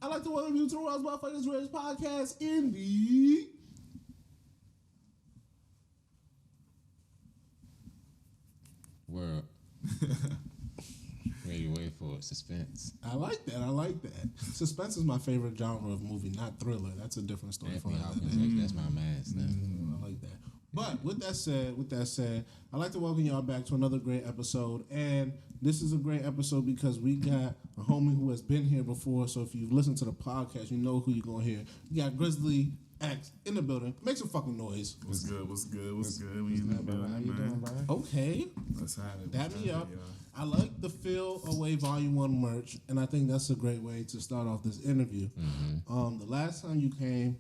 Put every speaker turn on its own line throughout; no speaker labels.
I'd like to welcome you to the World's Motherfuckers Greatest Podcast in the...
World. Ready, wait for it. Suspense.
I like that. Suspense is my favorite genre of movie, not thriller. That's a different story.
That's my man.
I like that. But with that said, I'd like to welcome y'all back to another great episode. And this is a great episode because we got a homie who has been here before. So if you've listened to the podcast, you know who you're going to hear. We got Grxzzly X in the building. Make some fucking noise.
What's good? We in the building,
How you doing, bro? Okay.
Let's have it.
Dab me up. I like the Feel Away Volume 1 merch, and I think that's a great way to start off this interview. Mm-hmm. The last time you came,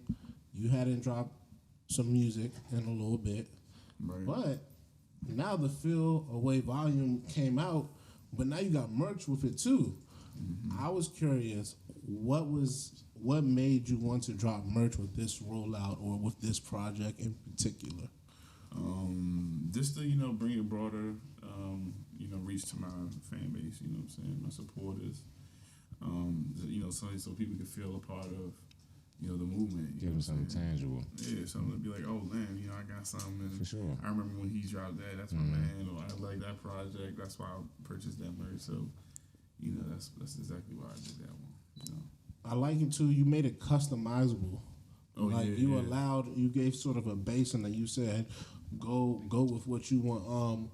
you hadn't dropped some music in a little bit. Right. But now the Feel Away Volume came out, but now you got merch with it too. Mm-hmm. I was curious, what made you want to drop merch with this rollout or with this project in particular?
Just to, bring it broader, reach to my fan base, you know what I'm saying, my supporters, so people can feel a part of, the movement.
Give them something tangible.
Yeah, something to be like, oh, man, I got something.
For sure.
I remember when he dropped that, that's my man, or I like that project, that's why I purchased that merch. So, that's exactly why I did that one,
I like it too. You made it customizable. You gave sort of a base and then you said, go with what you want.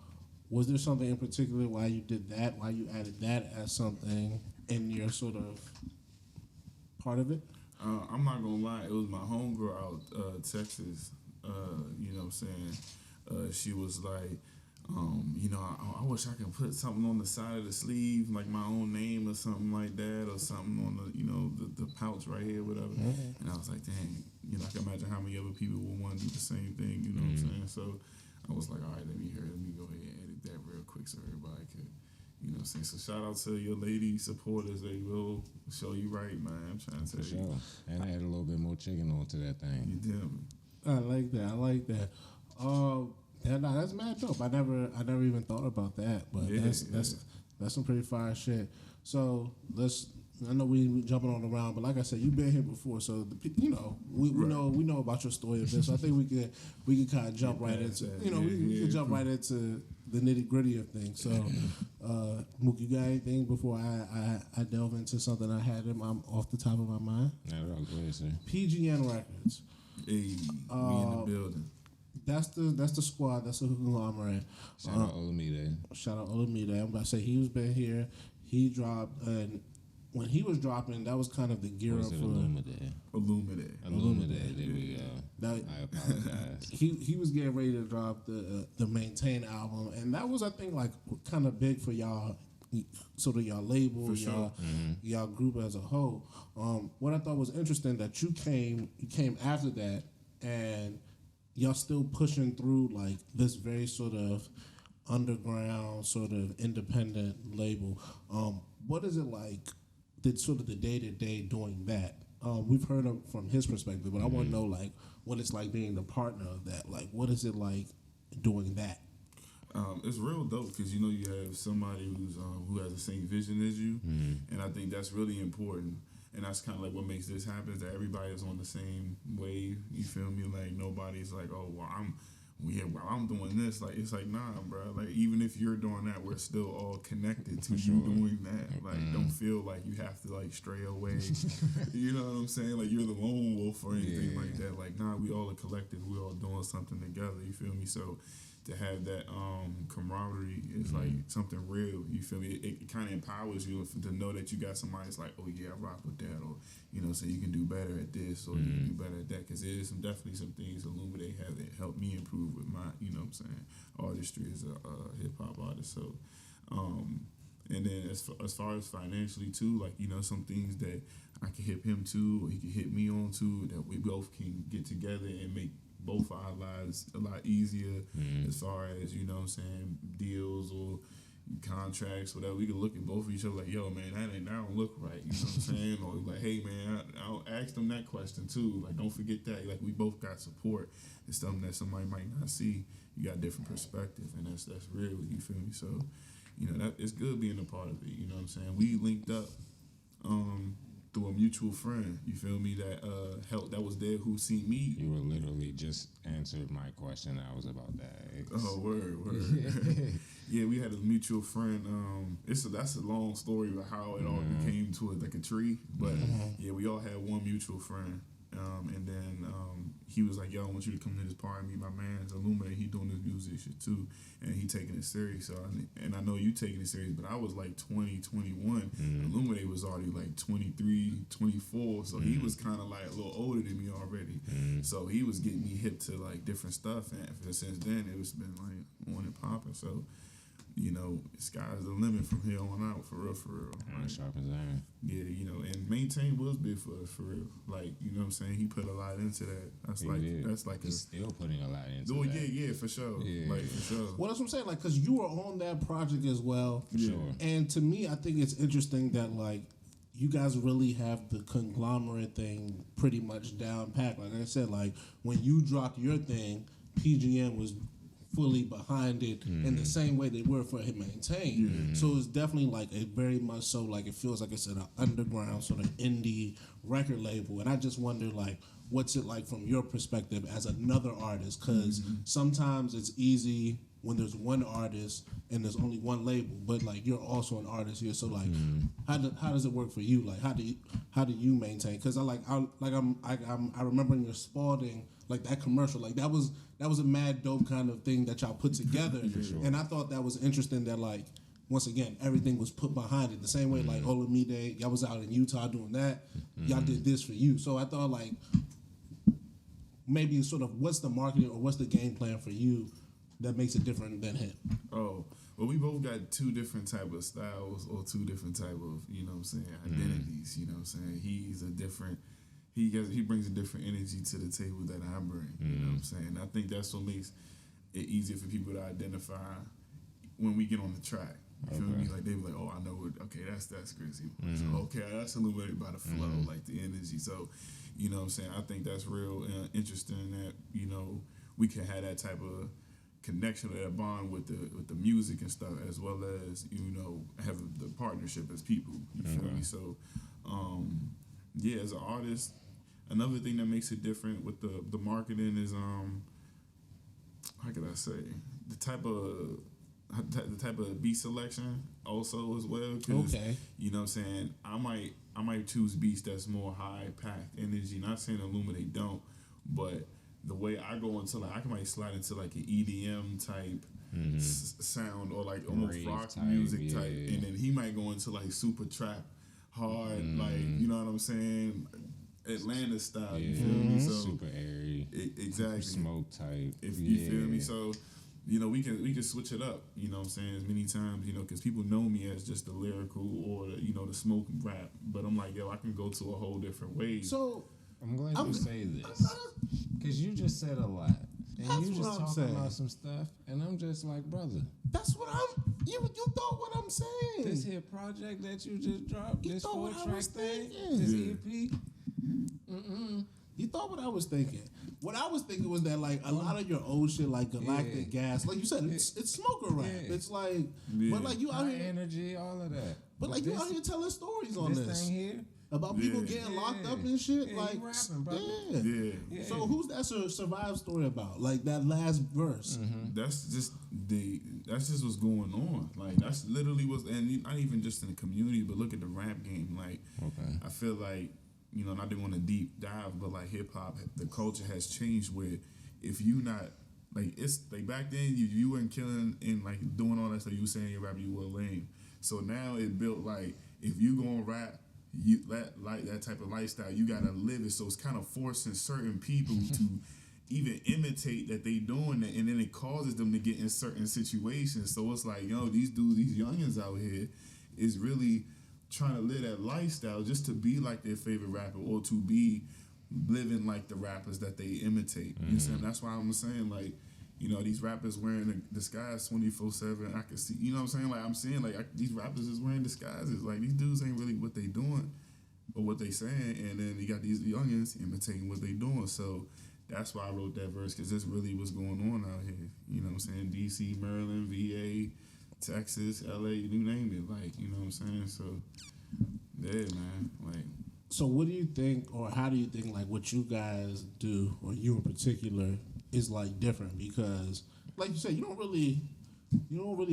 Was there something in particular why you did that? Why you added that as something in your sort of part of it?
I'm not gonna lie, it was my homegirl out Texas. You know what I'm saying? She was like, I wish I could put something on the side of the sleeve, like my own name or something like that, or something on the pouch right here, whatever. Mm-hmm. And I was like, dang, I can imagine how many other people would want to do the same thing. You know what I'm saying? So I was like, all right, let me go ahead and edit that real quick so everybody could, you know what I'm saying? So shout out to your lady supporters. They will show you right, man. I'm trying to tell you.
Sure. And I had a little bit more chicken onto that thing.
You did me.
I like that. That's mad dope. I never even thought about that, but that's some pretty fire shit. So I know we jumping on around, but like I said, you've been here before, so we know about your story a bit. So I think we can kind of jump right into we can jump right into the nitty gritty of things. So, Mook, you got anything before I delve into something I had off the top of my mind?
Not at all. Go ahead, sir.
PGN Records.
Hey, we in the building.
That's the squad. That's the conglomerate.
Shout out Olamide.
I'm about to say he's been here. He dropped, and when he was dropping, that was kind of the gear up for
Illumide. There we go. I apologize.
He was getting ready to drop the Maintain album, and that was, I think, like kind of big for y'all, sort of y'all label, for sure. Y'all group as a whole. What I thought was interesting that you came after that, and y'all still pushing through like this very sort of underground, sort of independent label. What is it like? Sort of the day-to-day doing that. We've heard from his perspective, but I want to know like what it's like being the partner of that. Like, what is it like doing that?
It's real dope because you have somebody who has the same vision as you, and I think that's really important. And that's kind of like what makes this happen, is that everybody is on the same wave. You feel me? Like nobody's like, oh, well, I'm doing this. Like, it's like, nah, bro. Like, even if you're doing that, we're still all connected to you doing that. Like, don't feel like you have to like stray away. You know what I'm saying? Like you're the lone wolf or anything like that. Like, nah, we all a collective. We all doing something together. You feel me? So to have that camaraderie is like something real. You feel me? It kind of empowers you to know that you got somebody that's like, oh yeah, I rock with that, or so you can do better at this, or you can do better at that. Because there's definitely some things Illumide have that helped me improve with my, artistry as a hip hop artist. So, and then as far as financially too, like some things that I can hit him to, or he can hit me on to, that we both can get together and make both our lives a lot easier as far as, deals or contracts, whatever. We can look at both of each other like, yo, man, that don't look right. You know what I'm saying? Or like, hey, man, I'll ask them that question too. Like, don't forget that. Like, we both got support. It's something that somebody might not see. You got a different perspective, and that's real. You feel me? So, that it's good being a part of it. You know what I'm saying? We linked up through a mutual friend. You feel me? That helped. That was there who seen me.
You were literally just answered my question. I was about that.
Oh, word. Yeah, we had a mutual friend. That's a long story about how it all became to it like a tree. But yeah, we all had one mutual friend. And then he was like, "Yo, I want you to come to this party, meet my man's Illuminate. He doing this music shit too, and he taking it serious. So, and I know you taking it serious, but I was like 20, 21. Illuminate was already like 23, 24. So he was kind of like a little older than me already. So he was getting me hip to like different stuff, and since then it was been like on and popping. So, you know, sky's the limit from here on out, for real.
Like, sharp as iron.
Yeah, you know, and Maintain was big for us, for real. Like, you know what I'm saying? He put a lot into that.
He's still putting a lot into
that.
that.
Yeah, for sure. Yeah. Like, for sure.
Well, that's what I'm saying. Like, because you were on that project as well.
For sure.
And to me, I think it's interesting that, like, you guys really have the conglomerate thing pretty much down packed. Like I said, like, when you dropped your thing, PGN was fully behind it in the same way they were for him Maintain. So it's definitely like a very much so, like, it feels like it's an underground sort of indie record label. And I just wonder, like, what's it like from your perspective as another artist? Because sometimes it's easy when there's one artist and there's only one label, but like you're also an artist here. So like, how does it work for you? Like, how do you maintain? Because I remember in your Spalding, like that commercial, like that was a mad dope kind of thing that y'all put together, and I thought that was interesting. That like, once again, everything was put behind it the same way. Like Olamide, y'all was out in Utah doing that. Y'all did this for you. So I thought like maybe sort of what's the marketing or what's the game plan for you that makes it different than him?
Oh, well, we both got two different type of styles or two different type of, you know what I'm saying, identities. You know what I'm saying? He's a different. He brings a different energy to the table that I bring. You know what I'm saying? I think that's what makes it easier for people to identify when we get on the track. You feel me? Like they be like, oh, I know it. Okay, that's Grxzzly. Okay, that's illuminated by the flow, like the energy. So, you know what I'm saying? I think that's real interesting that, you know, we can have that type of connection or that bond with the music and stuff, as well as, you know, have the partnership as people. You feel me? So, yeah, as an artist, another thing that makes it different with the marketing is how could I say, the type of beat selection also as well. Okay. You know what I'm saying? I might choose beats that's more high packed energy. Not saying Illuminate don't, but the way I go into, like, I might slide into like an EDM type sound, or like almost rock music type, and then he might go into like super trap hard, like, you know what I'm saying, Atlanta style. You feel me? So
super airy,
exactly,
smoke type.
If you feel me, so, you know, we can switch it up. You know what I'm saying? As many times, you know, because people know me as just the lyrical or you know, the smoke rap, but I'm like, yo, I can go to a whole different way.
So
I'm glad you say this, because you just said a lot, and you just talking about some stuff, and I'm just like, brother,
that's what you thought what I'm saying.
This here project that you just dropped, this 4-track thing, this EP.
You thought what I was thinking. What I was thinking was that, like, a lot of your old shit, like Galactic Gas, like you said, it's smoker rap. It's like, but like you out here,
energy, all of that.
But like you out here telling stories on this
thing here
about people getting locked up and shit. Like,
rapping, brother.
Yeah. So who's that survive story about? Like that last verse.
That's just what's going on. Like, that's literally and not even just in the community, but look at the rap game. Like, I feel like, you know, not to go on a deep dive, but like hip hop, the culture has changed where if you not, like, it's like back then you weren't killing and like doing all that stuff, you were saying your rap, you were lame. So now it built like, if you gonna rap, you like that type of lifestyle, you gotta live it. So it's kind of forcing certain people to even imitate that they doing that, and then it causes them to get in certain situations. So it's like, yo, these youngins out here is really trying to live that lifestyle just to be like their favorite rapper, or to be living like the rappers that they imitate. You know what I'm saying? That's why I'm saying, like, you know, these rappers wearing a disguise 24/7. I can see, you know what I'm saying? Like, I'm saying, like, these rappers is wearing disguises. Like, these dudes ain't really what they doing or what they saying, and then you got these youngins imitating what they doing. So that's why I wrote that verse, because this really what's going on out here. You know what I'm saying? DC, Maryland, VA, Texas, LA, you name it. Like, you know what I'm saying? So, yeah, man. Like,
So what do you think, or how do you think, like what you guys do, or you in particular, is like different? Because, like you said, you don't really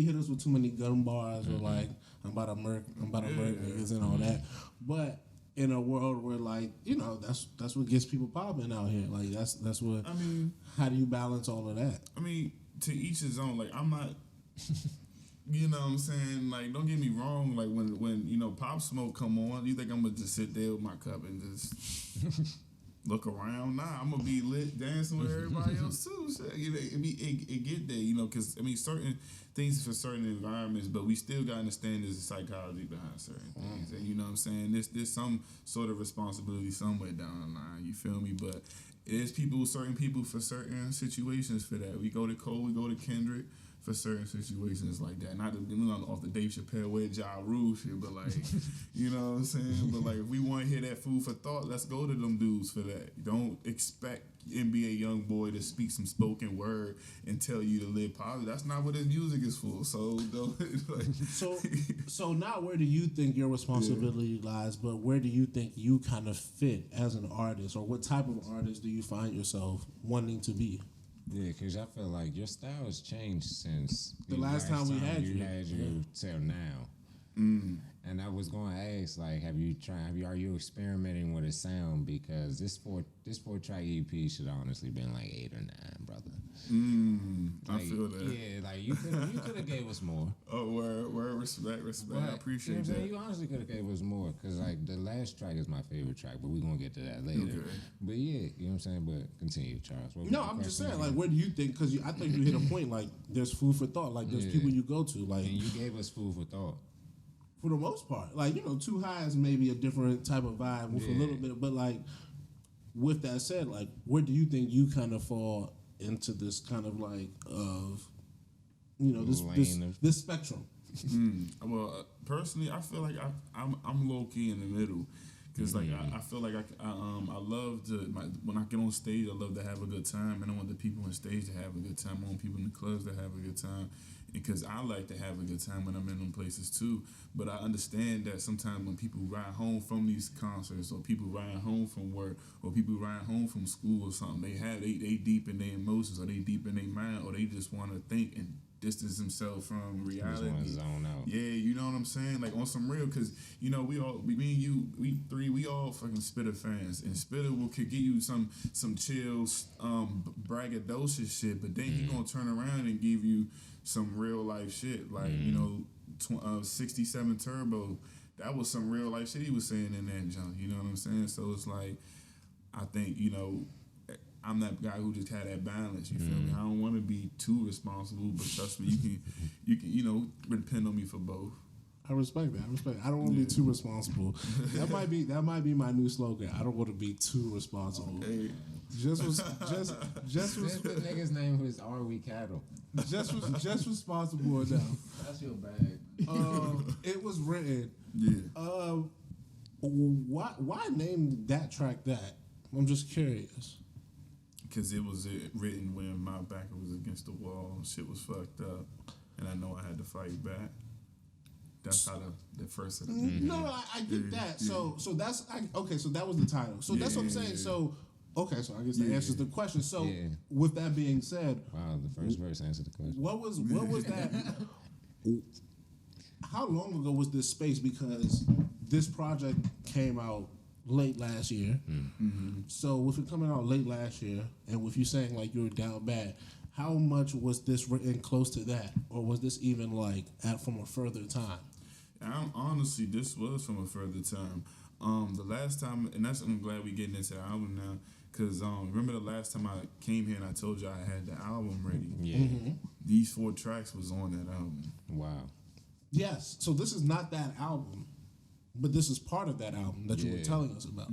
hit us with too many gun bars or like I'm about to murk niggas and all that. But in a world where like that's what gets people popping out here. Like that's what. I mean, how do you balance all of that?
I mean, to each his own. Like I'm not. You know what I'm saying? Like, don't get me wrong. Like, when Pop Smoke come on, you think I'm going to just sit there with my cup and just look around? Nah, I'm going to be lit dancing with everybody else, too. So, it get there, because, I mean, certain things for certain environments, but we still got to understand there's a psychology behind certain things. And, you know what I'm saying? There's some sort of responsibility somewhere down the line, you feel me? But there's certain people for certain situations for that. We go to Cole, we go to Kendrick. For certain situations like that, not off the Dave Chappelle way, Ja Rule shit, but like, you know what I'm saying? But like, if we want to hear that food for thought, let's go to them dudes for that. Don't expect NBA young boy to speak some spoken word and tell you to live positive. That's not what his music is for. So,
so now where do you think your responsibility lies? But where do you think you kind of fit as an artist, or what type of artist do you find yourself wanting to be?
Yeah, because I feel like your style has changed since
the last time we had you.
Till now. And I was going to ask, like, are you experimenting with a sound? Because this four track EP should honestly been like 8 or 9, brother.
I feel that.
Yeah, like you could have gave us more.
Oh, word, respect.
But,
I appreciate that.
You honestly could have gave us more, because like the last track is my favorite track, but we're gonna get to that later. Okay. But yeah, you know what I'm saying. But continue, Charles.
No, I'm just saying, like, where do you think? Because I think you hit a point. Like, there's food for thought. Like, there's people you go to. Like,
and you gave us food for thought.
For the most part, like, Too High is maybe a different type of vibe with a little bit, but like, with that said, like, where do you think you kind of fall into this kind of like this spectrum?
Well, personally, I feel like I'm low key in the middle. Cause like I feel like I love when I get on stage, I love to have a good time, and I want the people on stage to have a good time. I want people in the clubs to have a good time, because I like to have a good time when I'm in them places too. But I understand that sometimes when people ride home from these concerts, or people ride home from work, or people ride home from school or something, they deep in their emotions, or they deep in their mind, or they just want to think and distance themselves from reality.
Just want to zone out.
Yeah, you know what I'm saying? Like, on some real, because, me and you, we all fucking Spitter fans. And Spitter could give you some chill, braggadocious shit, but then he gonna turn around and give you some real life shit. Like, 67 Turbo, that was some real life shit he was saying in that junk. You know what I'm saying? So it's like, I think, I'm that guy who just had that balance. You feel me? I don't want to be too responsible, but trust me, you can depend on me for both.
I respect that. I don't want to be too responsible. That might be my new slogan. I don't want to be too responsible.
Hey.
Just the nigga's name was Are We Cattle?
Just responsible enough.
That's your bag.
It was written.
Yeah.
Why name that track that? I'm just curious.
Because it was written when my back was against the wall and shit was fucked up, and I know I had to fight back. That's how the first.
No, I get that. So that's okay. So that was the title. So that's what I'm saying. So okay. So I guess that answers the question. So with that being said,
wow, the first verse answered the question.
What was that? How long ago was this space? Because this project came out late last year. So with it coming out late last year, and with you saying like you were down bad, how much was this written close to that, or was this even like from a further time?
Honestly, this was from a further time. The last time, and I'm glad we getting into the album now, because remember the last time I came here and I told you I had the album ready.
Yeah.
These 4 tracks was on that album.
Wow.
Yes. So this is not that album, but this is part of that album that you were telling us about.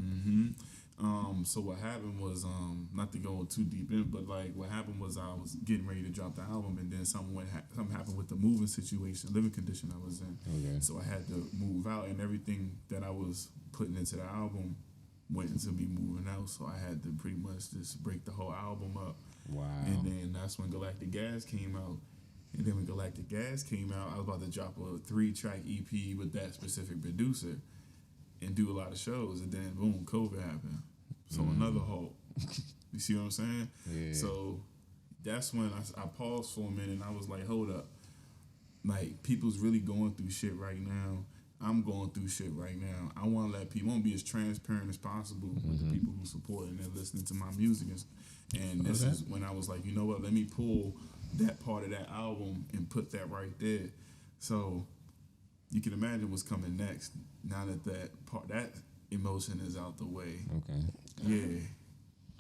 So what happened was, not to go too deep in, but like what happened was I was getting ready to drop the album, and then something happened with the living condition I was in.
Okay.
So I had to move out, and everything that I was putting into the album went into me moving out. So I had to pretty much just break the whole album up.
Wow.
And then that's when Galactic Gas came out. And then when Galactic Gas came out, I was about to drop a 3-track EP with that specific producer. and do a lot of shows, and then boom, COVID happened. So another halt. You see what I'm saying?
Yeah.
So that's when I paused for a minute and I was like, hold up. Like, people's really going through shit right now. I'm going through shit right now. I want to let people, I want to be as transparent as possible with the people who support and they're listening to my music. And this is when I was like, you know what, let me pull that part of that album and put that right there. So you can imagine what's coming next now that emotion is out the way.
Okay.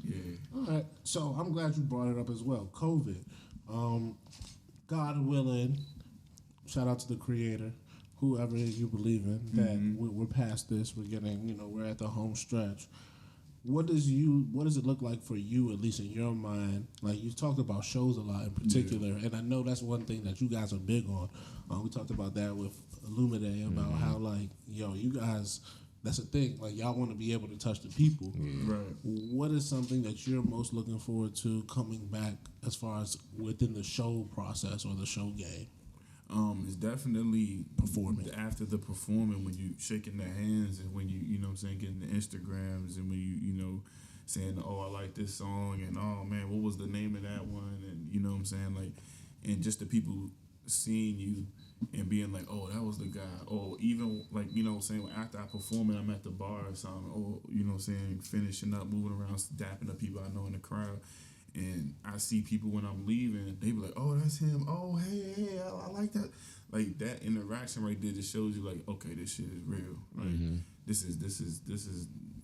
Yeah.
All right. So I'm glad you brought it up as well. COVID. God willing, shout out to the creator, whoever it is you believe in, that we're past this. We're getting, we're at the home stretch. What does it look like for you, at least in your mind? Like, you talked about shows a lot in particular, and I know that's one thing that you guys are big on. We talked about that with Illumide about how, like, you guys, that's the thing. Like, y'all want to be able to touch the people.
Yeah.
Right.
What is something that you're most looking forward to coming back as far as within the show process or the show game?
It's definitely
Performing.
after the performing, when you shaking their hands and when you know what I'm saying, getting the Instagrams and when you saying, oh, I like this song and oh man, what was the name of that one, and you know what I'm saying, like, and just the people seeing you and being like, oh, that was the guy, or even like, you know what I'm saying, after I perform and I'm at the bar or something, or you know what I'm saying, finishing up, moving around, dapping up people I know in the crowd. And I see people when I'm leaving, they be like, oh, that's him. Oh, hey, I like that. Like, that interaction right there just shows you, like, okay, this shit is real. Like, this is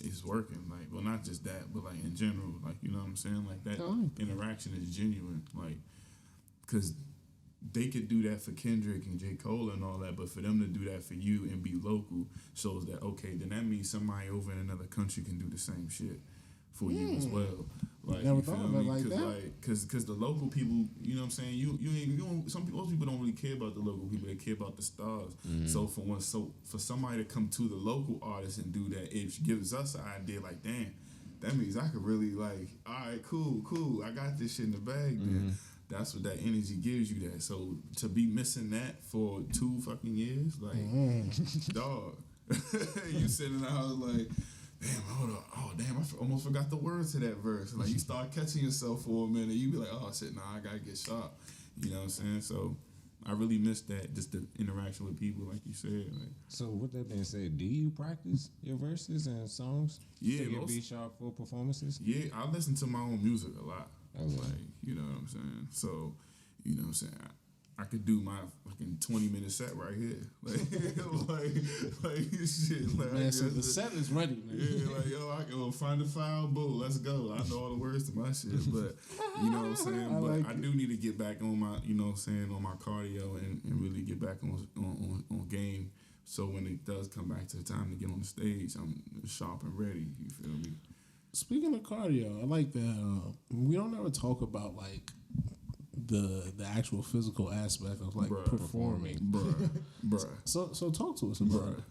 it's working. Like, well, not just that, but, like, in general. Like, you know what I'm saying? Like, that interaction is genuine. Like, because they could do that for Kendrick and J. Cole and all that, but for them to do that for you and be local shows that, okay, then that means somebody over in another country can do the same shit for you as well. Like,
Never
you
thought
feel
of it
me?
like that.
Like, cause the local people, you know what I'm saying. You don't. Most people don't really care about the local people. They care about the stars. So for somebody to come to the local artist and do that, it gives us an idea. Like, damn, that means I could really, like, all right, cool. I got this shit in the bag. Then that's what that energy gives you. That so to be missing that for 2 fucking years, like, dog, you sitting in the house like, damn, hold up. Oh, damn, I almost forgot the words to that verse. Like, you start catching yourself for a minute. You be like, oh, shit, nah, I got to get sharp. You know what I'm saying? So I really miss that, just the interaction with people, like you said. Like,
so with that being said, do you practice your verses and songs?
Yeah,
to get be sharp for performances?
yeah, I listen to my own music a lot.
Okay.
Like, you know what I'm saying? So, you know what I'm saying? I could do my fucking 20-minute set right here. Like shit. Like,
Man, so the set is ready, man.
Yeah, like, yo, I go find the file, boo, let's go. I know all the words to my shit, but you know what I'm saying? But I do need to get back on my, you know what I'm saying, on my cardio and really get back on game. So when it does come back to the time to get on the stage, I'm sharp and ready. You feel me?
Speaking of cardio, I like that. We don't ever talk about, like, the actual physical aspect of, like, performing.
Bruh.
So talk to us about it.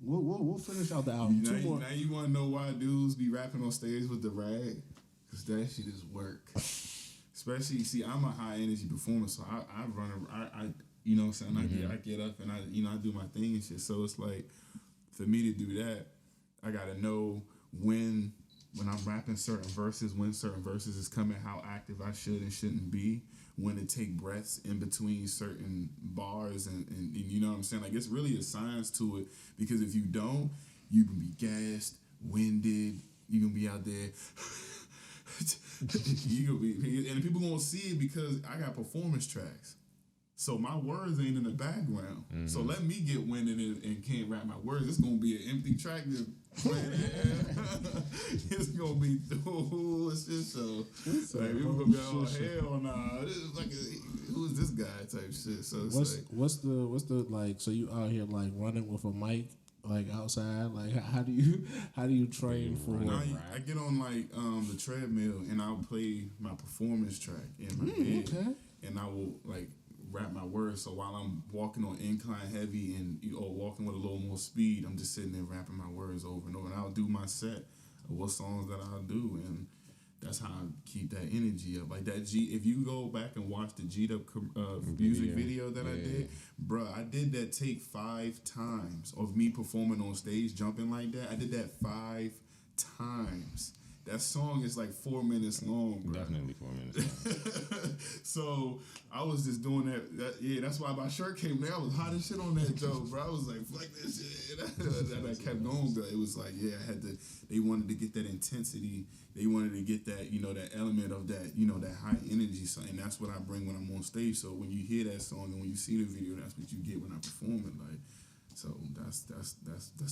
We'll finish out the album.
Now you want to know why dudes be rapping on stage with the rag? Because that shit is work. Especially, see, I'm a high energy performer, so I run, I you know what I'm saying? I get up and I do my thing and shit. So it's like, for me to do that, I gotta know when I'm rapping certain verses, when certain verses is coming, how active I should and shouldn't be, when to take breaths in between certain bars, and you know what I'm saying? Like, it's really a science to it, because if you don't, you can be gassed, winded, you can be out there, you can be, and people gonna see it because I got performance tracks. So my words ain't in the background. So let me get winded and can't rap my words. It's gonna be an empty track just playing. It's gonna be it's just so like people gonna be hell nah. This is like who is this guy type shit. So it's
what's the like? So you out here like running with a mic like outside? Like how do you train for?
I get on like the treadmill and I'll play my performance track in my head, and I will like rap my words. So while I'm walking on incline heavy and walking with a little more speed, I'm just sitting there rapping my words over and over. And I'll do my set of what songs that I'll do, and that's how I keep that energy up. Like that if you go back and watch the G'd Up music video that I did, bruh, I did that take 5 times of me performing on stage, jumping like that. I did that 5 times. That song is like 4 minutes long, bro.
Definitely 4 minutes long.
So I was just doing that. Yeah, that's why my shirt came down. I was hot as shit on that joke, bro. I was like, fuck this shit. And I kept going, but it was like, yeah, I had to. They wanted to get that intensity. They wanted to get that, that element of that, that high energy. So, and that's what I bring when I'm on stage. So when you hear that song and when you see the video, that's what you get when I perform it. Like. So that's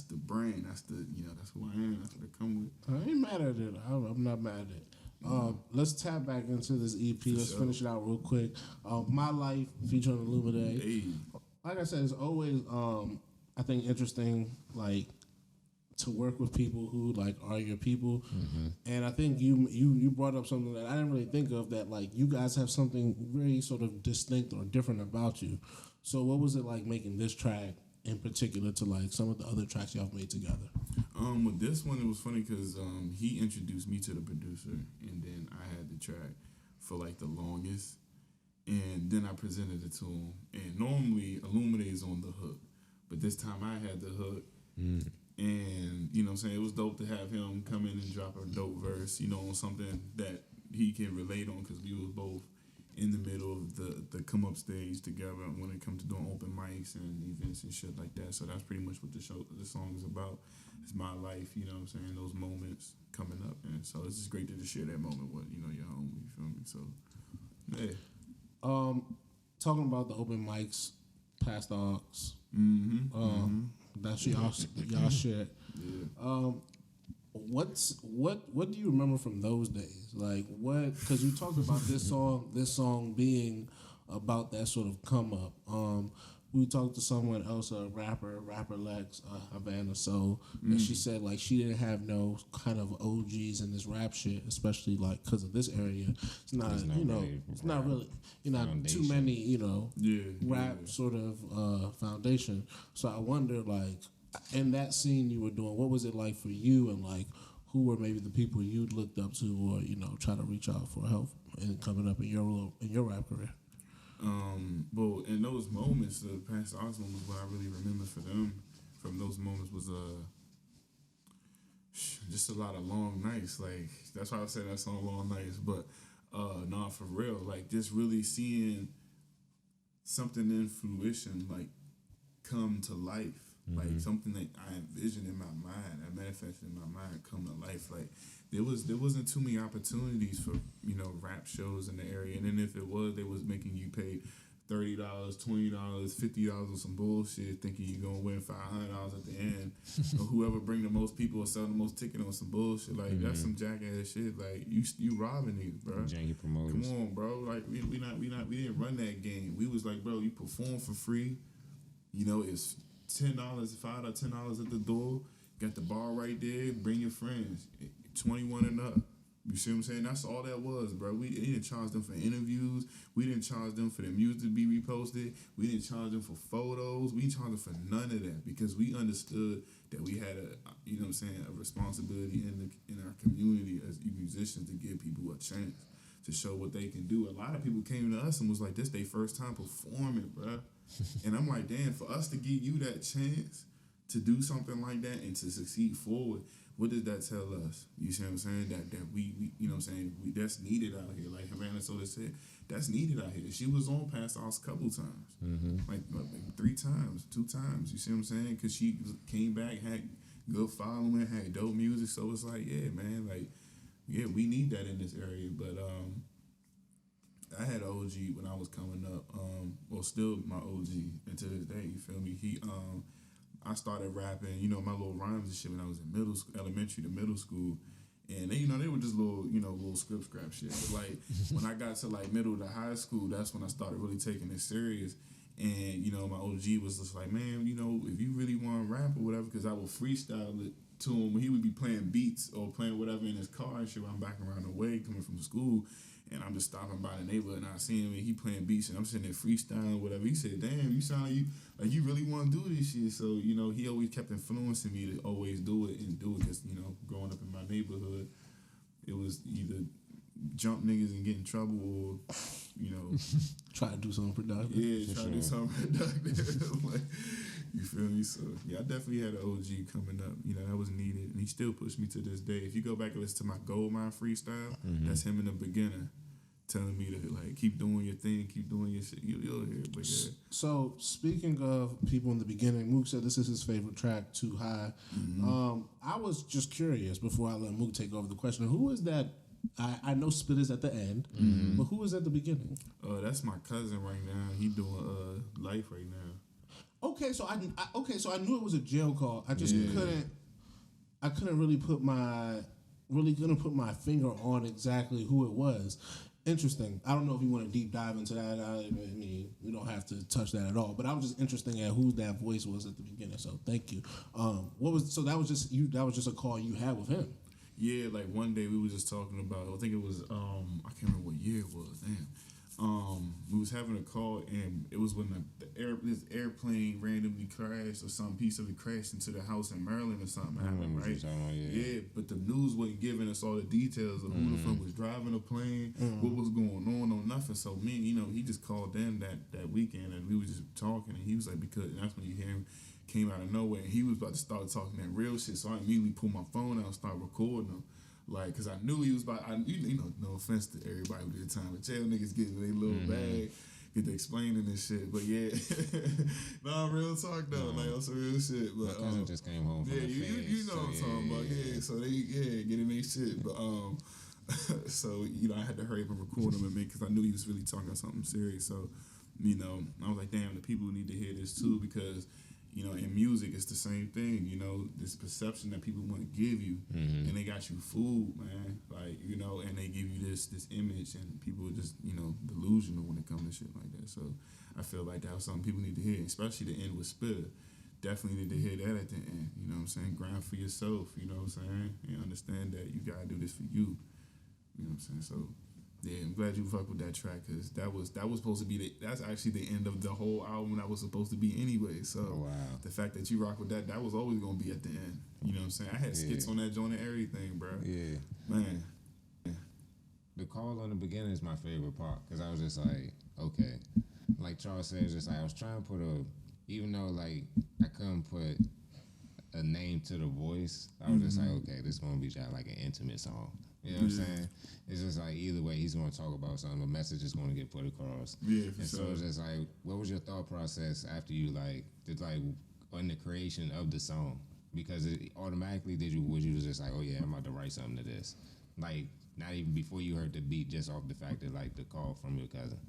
the brand. That's that's who I am. That's what I come with.
I ain't mad at it. I'm not mad at it. Let's tap back into this EP. Let's finish it out real quick. My Life featuring Illuminate.
Hey.
Like I said, it's always I think interesting like to work with people who like are your people. Mm-hmm. And I think you brought up something that I didn't really think of, that like you guys have something very sort of distinct or different about you. So what was it like making this track in particular to like some of the other tracks y'all made together?
With this one, it was funny because he introduced me to the producer, and then I had the track for like the longest, and then I presented it to him. And normally Illuminate is on the hook, but this time I had the hook, and what I'm saying, it was dope to have him come in and drop a dope verse, on something that he can relate on, because we was both in the middle of the come up stage together when it comes to doing open mics and events and shit like that. So that's pretty much what the song is about. It's my life, what I'm saying, those moments coming up. And so it's just great to just share that moment with, your home, you feel me? So, yeah.
Talking about the open mics, past dogs. That's y'all shit. Yeah. What do you remember from those days? Like what? Because you talked about this song being about that sort of come up. We talked to someone else, a rapper Lex, Havana Soul, and she said like she didn't have no kind of OGs in this rap shit, especially like because of this area. It's not really too many rap sort of foundation. So I wonder like, in that scene you were doing, what was it like for you, and like who were maybe the people you looked up to, or try to reach out for help and coming up in your rap career?
Well, in those moments, the past dogs moments, what I really remember for them from those moments was just a lot of long nights. Like that's why I said that song Long Nights. But nah, for real, like just really seeing something in fruition, like come to life. Like something that I envisioned in my mind, I manifested in my mind, come to life. Like there wasn't too many opportunities for rap shows in the area, and then if it was, they was making you pay $30, $20, $50 on some bullshit, thinking you're gonna win $500 at the end, or whoever bring the most people or sell the most ticket on some bullshit. Like that's some jackass shit. Like you robbing niggas, bro.
Janky promoters.
Come on, bro. Like we didn't run that game. We was like, bro, you perform for free. It's $10, $5, $10 at the door. Got the bar right there. Bring your friends. 21 and up. You see what I'm saying? That's all that was, bro. We didn't charge them for interviews. We didn't charge them for their music to be reposted. We didn't charge them for photos. We didn't charge them for none of that, because we understood that we had a responsibility in our community as musicians to give people a chance to show what they can do. A lot of people came to us and was like, this their first time performing, bro. And I'm like, damn, for us to give you that chance to do something like that and to succeed forward, what does that tell us? You see what I'm saying? That we that's needed out here. Like Havana Soda said, that's needed out here. She was on Past House a couple times, like 3 times, 2 times. You see what I'm saying? Because she came back, had good following, had dope music. So it's like, yeah, man, like, yeah, we need that in this area. But I had an OG when I was coming up. Well, still my OG, and to this day, you feel me? I started rapping, my little rhymes and shit when I was in middle school, elementary to middle school. And they, they were just little script scrap shit. But like when I got to like middle to high school, that's when I started really taking it serious. And, my OG was just like, man, if you really want to rap or whatever, because I would freestyle it to him when he would be playing beats or playing whatever in his car and shit when I'm back around the way coming from school. And I'm just stopping by the neighborhood and I see him and he playing beats and I'm sitting there freestyling or whatever. He said, damn, you sound like you really want to do this shit. So, he always kept influencing me to always do it because, growing up in my neighborhood, it was either jump niggas and get in trouble, or you know,
Try to do something productive.
yeah, try to do something productive. Like, you feel me? So yeah, I definitely had an OG coming up. You know, that was needed, and he still pushed me to this day. If you go back and listen to my Goldmine freestyle, that's him in the beginner telling me to like keep doing your thing, keep doing your shit. You'll hear it, but yeah.
So speaking of people in the beginning, Mook said this is his favorite track, Too High. I was just curious before I let Mook take over the question. Who is that? I know Spit is at the end, but who is at the beginning?
That's my cousin right now. He doing Life right now.
Okay, so I knew it was a jail call. I just couldn't really put my finger on exactly who it was. Interesting. I don't know if you want to deep dive into that. I mean, we don't have to touch that at all. But I was just interested at who that voice was at the beginning. So thank you. That was just you. That was just a call you had with him.
Yeah, like one day we was just talking about. I think it was I can't remember what year it was. Damn. We was having a call, and it was when this airplane randomly crashed, or some piece of it crashed into the house in Maryland or something happened, right? Yeah, but the news wasn't giving us all the details of who the fuck was driving the plane, what was going on, or nothing. So me, he just called them that weekend, and we was just talking, and he was like, because and that's when you hear him came out of nowhere, and he was about to start talking that real shit. So I immediately pulled my phone out and started recording him. Like, cause I knew he was about. No offense to everybody who did the time, but jail niggas get in their little bag, get to explaining this shit. But yeah, nah, real talk though, like on some real shit. But
my cousin just came home. From
yeah,
the feds,
you know what I'm talking about. Yeah, so they getting their shit. But so I had to hurry up and record him, and because I knew he was really talking about something serious. So I was like, damn, the people need to hear this too, because. In music, it's the same thing. This perception that people want to give you, and they got you fooled, man. Like, and they give you this image, and people are just, delusional when it comes to shit like that. So I feel like that was something people need to hear, especially the end with Spitter. Definitely need to hear that at the end. You know what I'm saying? Grind for yourself. You know what I'm saying? And understand that you gotta do this for you. You know what I'm saying? So. Yeah, I'm glad you fucked with that track, because that was supposed to be that's actually the end of the whole album that was supposed to be anyway. So the fact that you rock with that was always gonna be at the end. You know what I'm saying? I had skits on that joint and everything, bro. Yeah, man.
The call on the beginning is my favorite part, because I was just like, okay, like Charles said, just like I was trying to put even though like I couldn't put a name to the voice, I was just like, okay, this is gonna be just like an intimate song. You know what I'm saying? It's just like either way, he's going to talk about something. The message is going to get put across.
Yeah, for
and
sure.
So it's just like, what was your thought process after you on the creation of the song? Because it automatically was you just like, oh yeah, I'm about to write something to this. Like not even before you heard the beat, just off the fact that like the call from your cousin.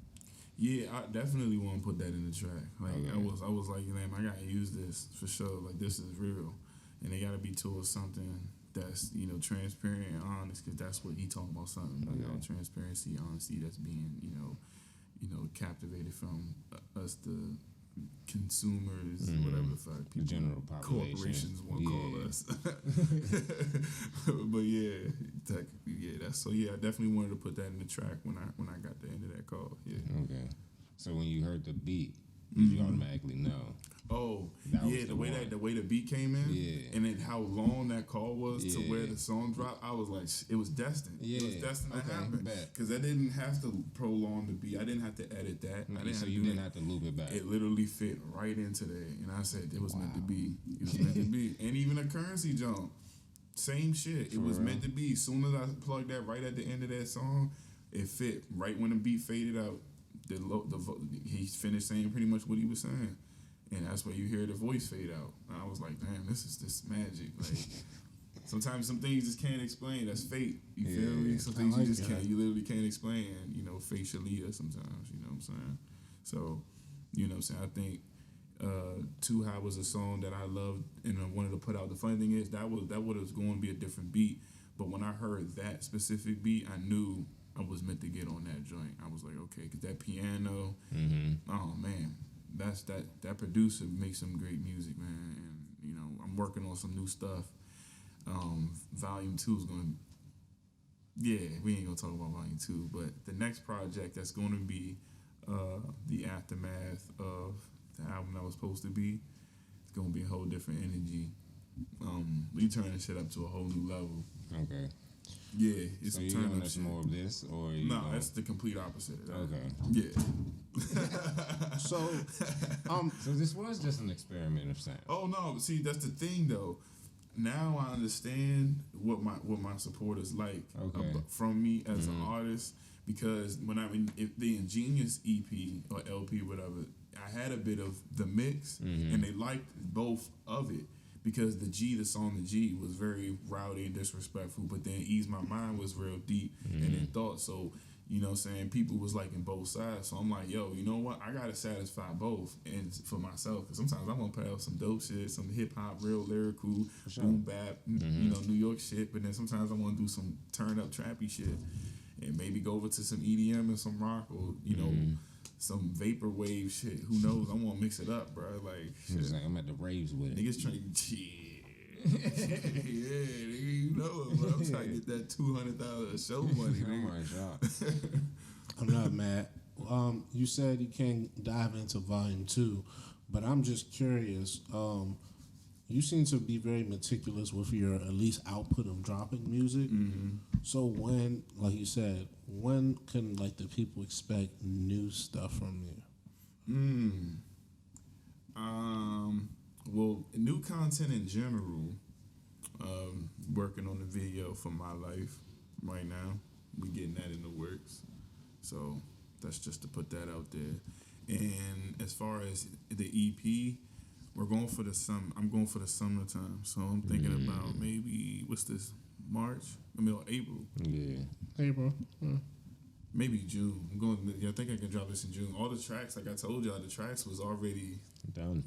Yeah, I definitely want to put that in the track. Like I was like, man, I gotta use this for sure. Like this is real, and it gotta be towards something that's transparent and honest, because that's what he talking about, something transparency, honesty, that's being captivated from us, the consumers, whatever the fuck people,
the general population,
corporations want to call us. But I definitely wanted to put that in the track when I got the end of that call. Yeah.
Okay. So when you heard the beat, did you automatically know?
Oh, yeah, the way the beat came in, and then how long that call was to where the song dropped, I was like, it was destined. Yeah. It was destined to happen. Because I didn't have to prolong the beat. I didn't have to edit that.
You didn't have to loop it back.
It literally fit right into there. And I said, it was meant to be. It was meant to be. And even a Currency jump, same shit. It was meant to be. As soon as I plugged that right at the end of that song, it fit. Right when the beat faded out, he finished saying pretty much what he was saying. And that's where you hear the voice fade out. And I was like, damn, this is this magic. Like, sometimes some things just can't explain. That's fate. You feel me? Some things you just can't. You literally can't explain. Fate should lead us sometimes. You know what I'm saying? So, you know what I'm saying? I think Too High was a song that I loved and I wanted to put out. The funny thing is that was going to be a different beat. But when I heard that specific beat, I knew I was meant to get on that joint. I was like, okay, because that piano, oh man. That producer makes some great music, man, and I'm working on some new stuff. Volume 2 is going to, we ain't gonna talk about Volume 2, but the next project that's going to be the aftermath of the album that was supposed to be. It's gonna be a whole different energy. We turning shit up to a whole new level.
Okay.
Yeah, it's
So
some
you
turn
giving
up
us
shit.
more of this, or you
No,
gonna-
that's the complete opposite of that.
okay.
Yeah.
So,
So this was just an experiment of sound.
Oh no, see that's the thing though. Now I understand what my supporters like
Okay.
from me as an artist, because when if the Ingenious EP or LP whatever, I had a bit of the mix and they liked both of it, because the song the G was very rowdy and disrespectful, but then Ease My Mind was real deep and in thought. So you know what I'm saying, people was liking both sides. So I'm like, yo, you know what? I gotta satisfy both, and for myself, because sometimes I want to play out some dope shit, some hip hop, real lyrical, boom bap, you know, New York shit. But then sometimes I want to do some turn up trappy shit, and maybe go over to some EDM and some rock, or you know, some vaporwave shit. Who knows? I want to mix it up, bro. Like,
He was like, I'm at the raves with it.
niggas trying to yeah, nigga, you know it, but I'm trying to get that $200 show money.
Oh
Nigga.
my god.
I'm not mad. You said you can't dive into volume 2, but I'm just curious. You seem to be very meticulous with your at least output of dropping music. So when, like you said, when can like the people expect new stuff from you?
Well, new content in general. Working on the video for My Life right now. We getting that in the works. So that's just to put that out there. And as far as the EP, I'm going for the summertime. So I'm thinking about maybe what's this, March? Or April.
Yeah.
Hey, bro.
Maybe June. I think I can drop this in June. All the tracks, like I told y'all, the tracks was already
Done.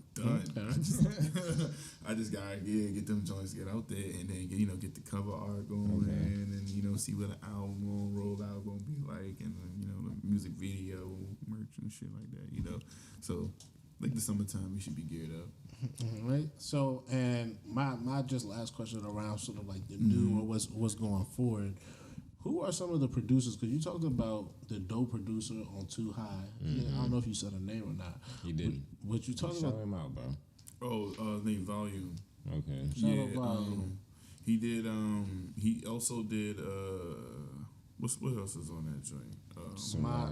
I just gotta get them joints, get out there, and then get the cover art going, and see what the album gonna roll out gonna be like, and then, the music video, merch and shit like that. So like the summertime, we should be geared up.
Right. So, and my just last question around sort of like the new or what's going forward. Who are some of the producers? Because you talked about the dope producer on Too High. Yeah, I don't know if you said a name or not.
You didn't.
What you talking
Show
about?
him out, bro.
Oh, named Volume.
Okay.
Yeah.
Volume.
He did. He also did. What else is on that joint?
Survive.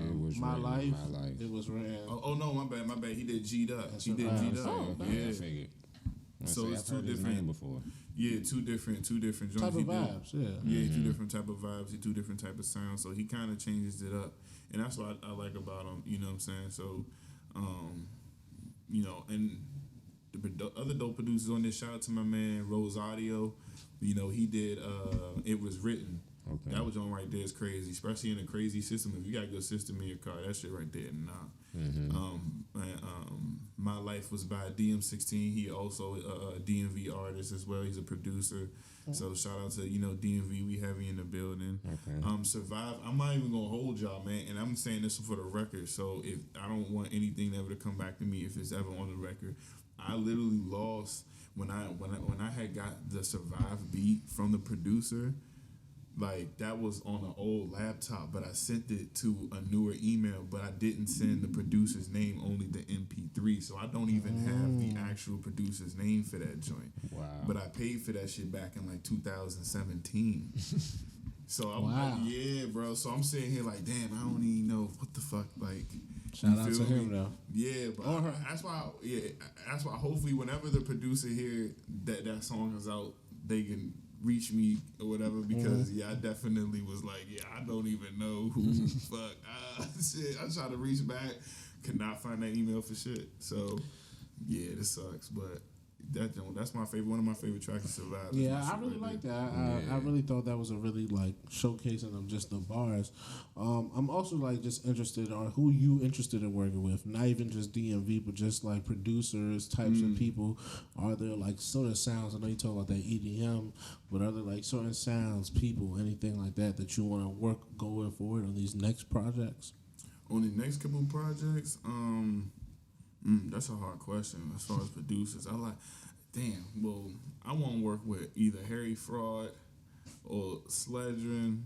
It was
My
written,
Life.
My Life.
It was ran.
Oh no, my bad. He did G'd Up.
That's
He did
Survive.
G'd Up.
Oh, okay.
Yeah.
I figured.
So it's
I've
two
heard his
different-
name before.
Yeah, two different joints.
Type
he
of
did.
vibes, yeah.
Yeah, two different type of vibes, two different type of sounds. So he kind of changes it up, and that's what I like about him. You know what I'm saying? So, and the other dope producers on this. Shout out to my man Rose Audio. He did. It Was Written.
Okay.
That was on right there is crazy, especially in a crazy system. If you got a good system in your car, that shit right there, My Life was by DM16. He also a DMV artist as well. He's a producer. So shout out to DMV. We heavy in the building.
Okay.
Survive. I'm not even gonna hold y'all, man. And I'm saying this for the record. So if I don't want anything ever to come back to me if it's ever on the record, I literally lost when I had got the Survive beat from the producer. Like, that was on an old laptop, but I sent it to a newer email, but I didn't send the producer's name, only the MP3. So I don't even have the actual producer's name for that joint.
Wow.
But I paid for that shit back in like 2017. So I'm
Wow.
like, yeah, bro. So I'm sitting here like, damn, I don't even know what the fuck. Like,
Shout
you
out to
feel
him
me?
though.
Yeah, but
Or her.
that's why hopefully whenever the producer hear that song is out, they can reach me or whatever, because I definitely was like, I don't even know who the fuck. Shit, I tried to reach back, could not find that email for shit. So yeah, this sucks, but that's my favorite. One of my favorite tracks is Survive. That's
Yeah,
my
I
shit
really
right
like
there.
that. I really thought that was a really like showcasing of just the bars. I'm also like just interested on who you interested in working with, not even just DMV, but just like producers, types of people. Are there like sort of sounds? I know you talk about that EDM, but are there like certain sounds, people, anything like that you want to work going forward on these next projects?
On the next couple of projects, that's a hard question as far as producers. I want to work with either Harry Fraud or Sledgerin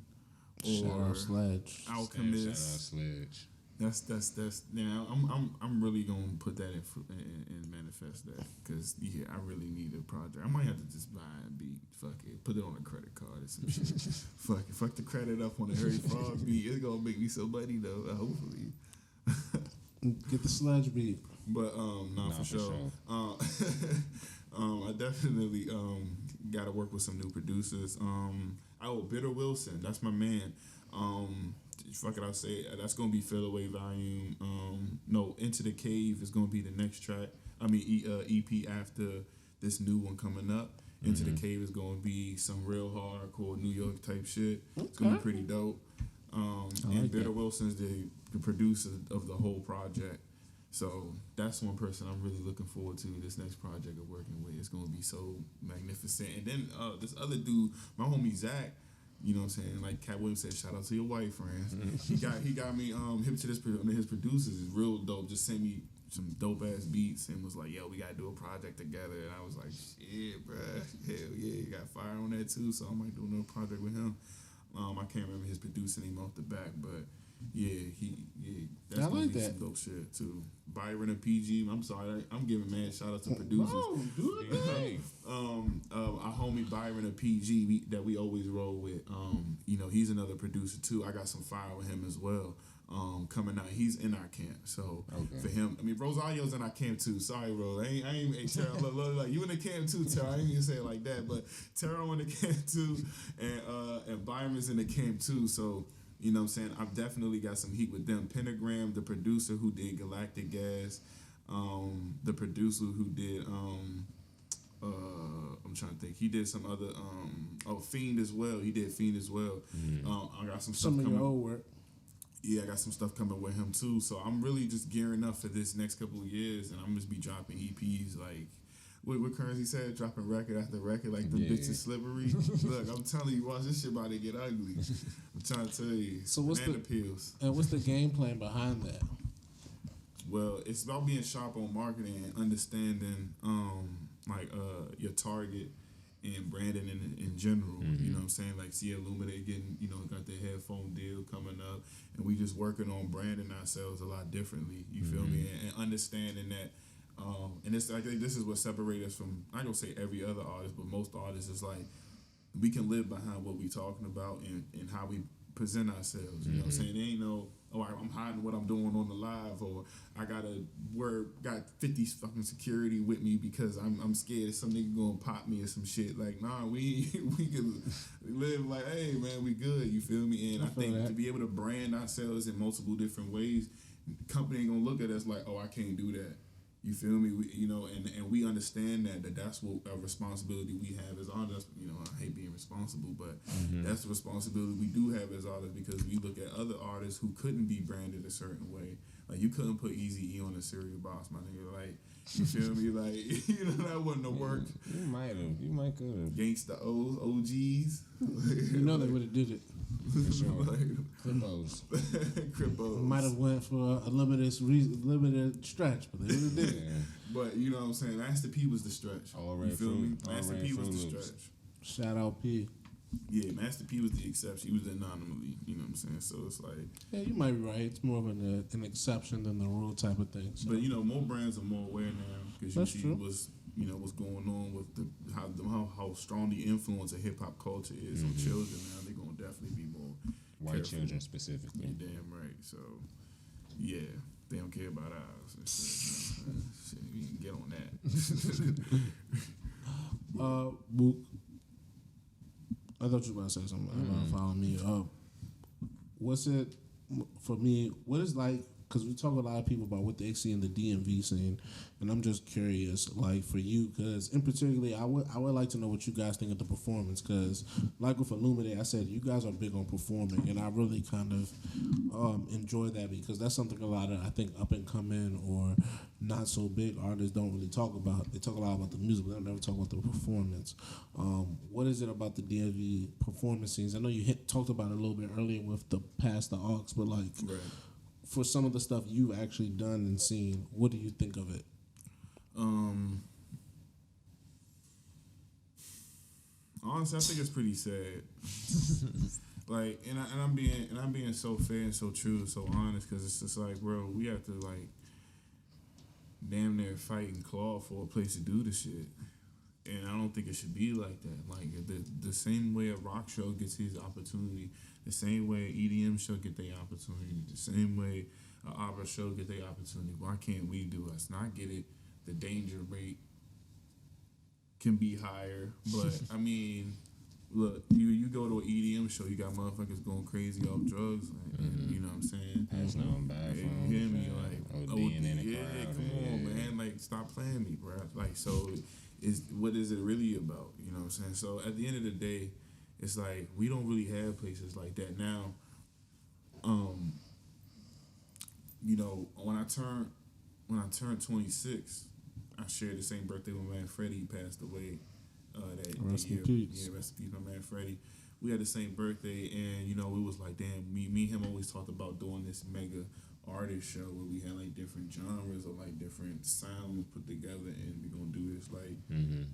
Shout
or
out Sledge.
Alchemist.
Shout out Sledge.
Now I'm really gonna put that in manifest that, because I really need a project. I might have to just buy a beat. Fuck it, put it on a credit card or some shit. Fuck the credit up on the Harry Frog beat. It's gonna make me some money though. Hopefully.
Get the sludge beat.
But for sure. I definitely got to work with some new producers. Bitter Wilson, that's my man. Fuck it, I'll say it. That's gonna be Fell Away Volume. Into the Cave is gonna be the next track. EP after this new one coming up. Into the Cave is gonna be some real hardcore New York type shit. It's gonna be pretty dope. And Bitter Wilson's the producer of the whole project. So that's one person I'm really looking forward to, this next project of working with. It's gonna be so magnificent. And then this other dude, my homie Zach, you know what I'm saying? Like Cat Williams said, shout out to your wife, friends. he got me hip to his producers is real dope. Just sent me some dope ass beats and was like, yo, we gotta do a project together. And I was like, shit, bruh, hell yeah, you got fire on that too. So I might do another project with him. I can't remember his producer name off the back, but that's gonna be some dope shit too. Byron and PG. I'm sorry, I'm giving mad shout out to producers.
No, do it.
Our homie Byron and PG that we always roll with. He's another producer too. I got some fire with him as well. Coming out, he's in our camp. So for him, Rosalio's in our camp too. Sorry, Ro. I ain't Tara. Look, you in the camp too, Tara. I ain't even say it like that, but Tara in the camp too, and Byron's in the camp too. So. You know what I'm saying? I've definitely got some heat with them. Pentagram, the producer who did Galactic Gas, the producer who did I'm trying to think. He did some other Fiend as well. He did Fiend as well. I got some stuff coming. Your old work. Yeah, I got some stuff coming with him too. So I'm really just gearing up for this next couple of years, and I'm just be dropping EPs like. What Currency said, dropping record after record, like the bitch is slippery. Look, I'm telling you, watch this shit about to get ugly. I'm trying to tell you. So what's
the game plan behind that?
Well, it's about being sharp on marketing and understanding your target and branding in general. You know what I'm saying? Like Illuminate getting, got the headphone deal coming up, and we just working on branding ourselves a lot differently. You feel me? And understanding that. And I think this is what separates us from, I don't say every other artist, but most artists is like, we can live behind what we talking about and how we present ourselves. You know what I'm saying? There ain't no, I'm hiding what I'm doing on the live, or I got 50 fucking security with me because I'm scared some nigga gonna pop me or some shit. Like, nah, we can live like, hey man, we good. You feel me? And I think to be able to brand ourselves in multiple different ways, the company ain't gonna look at us like, oh, I can't do that. You feel me? And we understand that's what a responsibility we have as artists. I hate being responsible, but that's the responsibility we do have as artists, because we look at other artists who couldn't be branded a certain way. Like, you couldn't put Eazy-E on a cereal box, my nigga. Like, you feel me? Like, that wouldn't have worked.
You might have. You might could have.
Gangsta OGs.
They would have did it.
For sure.
Crippos.
Might have went for a limited stretch, but they would have did it.
But you know what I'm saying? Master P was the stretch. You feel me? Master P was the stretch.
Shout out P.
Yeah, Master P was the exception. He was the anomaly. You know what I'm saying? So it's like,
yeah, you might be right. It's more of an exception than the rule type of thing. So.
But more brands are more aware now, because you see what's going on with how strong the influence of hip hop culture is on children now. They're gonna definitely be more
white
careful.
Children specifically.
You're damn right. So yeah, they don't care about ours. Shit, we can get on that.
Book. I thought you were about to say something. Follow me. What's it for me? What is like? Because we talk a lot of people about what they see in the DMV scene, and I'm just curious, like for you, because in particularly, I would like to know what you guys think of the performance, because like with Illuminate, I said you guys are big on performing, and I really kind of enjoy that, because that's something a lot of, I think, up and coming or not so big artists don't really talk about. They talk a lot about the music, but they don't never talk about the performance. What is it about the DMV performance scenes? I know you talked about it a little bit earlier with the Past the Aux, but like. Right. For some of the stuff you've actually done and seen, what do you think of it?
Honestly, I think it's pretty sad. Like, and I'm being so fair and so true and so honest, because it's just like, bro, we have to like damn near fight and claw for a place to do the shit. And I don't think it should be like that. Like the same way a rock show gets his opportunity, the same way an EDM show get their opportunity, the same way an opera show get their opportunity. Why can't we do us? Not get it. The danger rate can be higher, but I mean, look, you go to an EDM show, you got motherfuckers going crazy off drugs, like, you know what I'm saying?
Passing on bathrooms.
You hear me? Like,
ODing in the crowd.
Come on, man. Like, stop playing me, bro. Like, so what is it really about? You know what I'm saying? So at the end of the day, it's like we don't really have places like that now. You know, when I turned 26, I shared the same birthday with my man Freddie. He passed away that
Rest in
year.
peace.
Yeah, rest in peace, my man Freddie. We had the same birthday, and you know, it was like, damn, me and him always talked about doing this mega artist show where we had like different genres or like different sounds put together, and we gonna do this like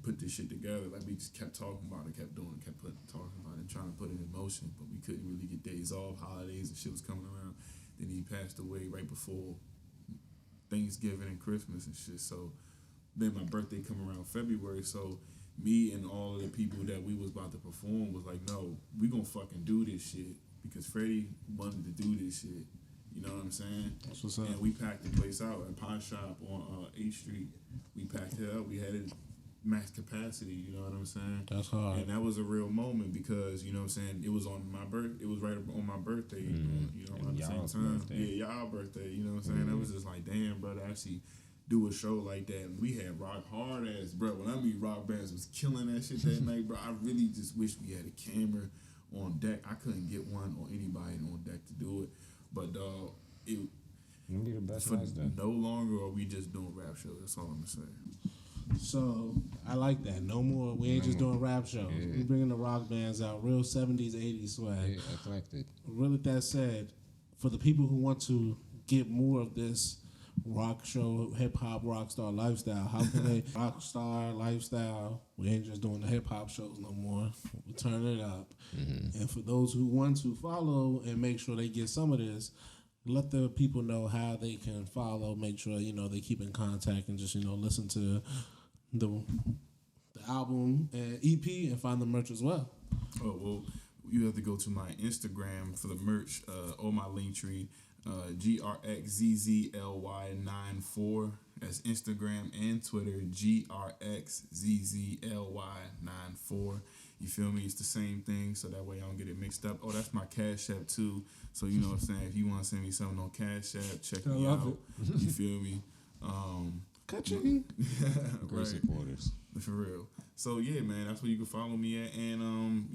put this shit together. Like we just kept talking about it, kept doing it, talking about it, and trying to put it in motion, but we couldn't really get days off. Holidays and shit was coming around. Then he passed away right before Thanksgiving and Christmas and shit. So then my birthday come around February, so me and all of the people that we was about to perform was like, no, we gonna fucking do this shit, because Freddie wanted to do this shit. You know what I'm saying?
That's what's up.
And we packed the place out at Pie Shop on 8th Street. We packed it up. We had it max capacity. You know what I'm saying?
That's hard.
And that was a real moment, because you know what I'm saying. It was on my birth. It was right on my birthday. You know, at the same time.
Birthday.
Yeah, y'all birthday. You know what I'm saying? That was just like, damn, bro, to actually do a show like that. And we had rock hard ass, bro. When I mean rock bands was killing that shit that night, bro. I really just wish we had a camera on deck. I couldn't get one or anybody on deck to do it. But it
be the best
for
nights then.
no longer are we just doing rap shows. That's all I'm gonna say.
So I like that. No more. We ain't just doing rap shows.
Yeah.
We bringing the rock bands out. Real 70s, 80s swag.
Yeah, eclectic.
Really, that said, for the people who want to get more of this rock show, hip hop, rock star lifestyle, how can they rock star lifestyle? We ain't just doing the hip hop shows no more. We turn it up. And for those who want to follow and make sure they get some of this, let the people know how they can follow. Make sure they keep in contact and just listen to the album and EP and find the merch as well.
Oh well, you have to go to my Instagram for the merch or my link tree. Grxzzly 94. That's Instagram and Twitter. Grxzzly 94. You feel me? It's the same thing, so that way I don't get it mixed up. Oh, that's my Cash App too. So you know what I'm saying? If you want to send me something on Cash App, check me out. You feel me?
Catching.
Great
Right.
supporters.
For real. So yeah, man, that's where you can follow me at. And on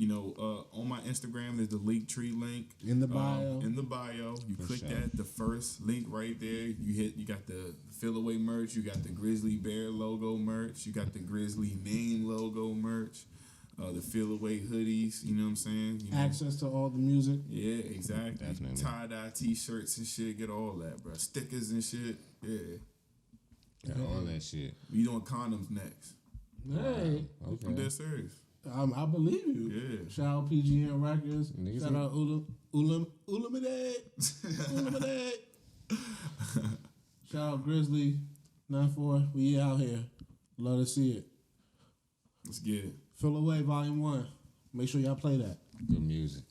my Instagram there's the Linktree link.
In the bio.
In the bio. You
For
click
sure.
that, the first link right there. You got the Feel Away merch, you got the Grizzly Bear logo merch, you got the Grizzly name logo merch, the Feel Away hoodies, you know what I'm saying? You know,
Access to all the music.
yeah, exactly.
Definitely.
Tie-dye t-shirts and shit, get all that, bro. Stickers and shit. Yeah.
Yeah, all that shit.
We doing condoms next.
Hey,
I'm
Okay.
dead serious.
I believe you.
Yeah.
Shout out PGN Records.
Niggas
Shout out Ulaminate. Shout out Grxzzly 94. We out here. Love to see it.
Let's get it.
Feel Away Volume 1. Make sure y'all play that.
Good music.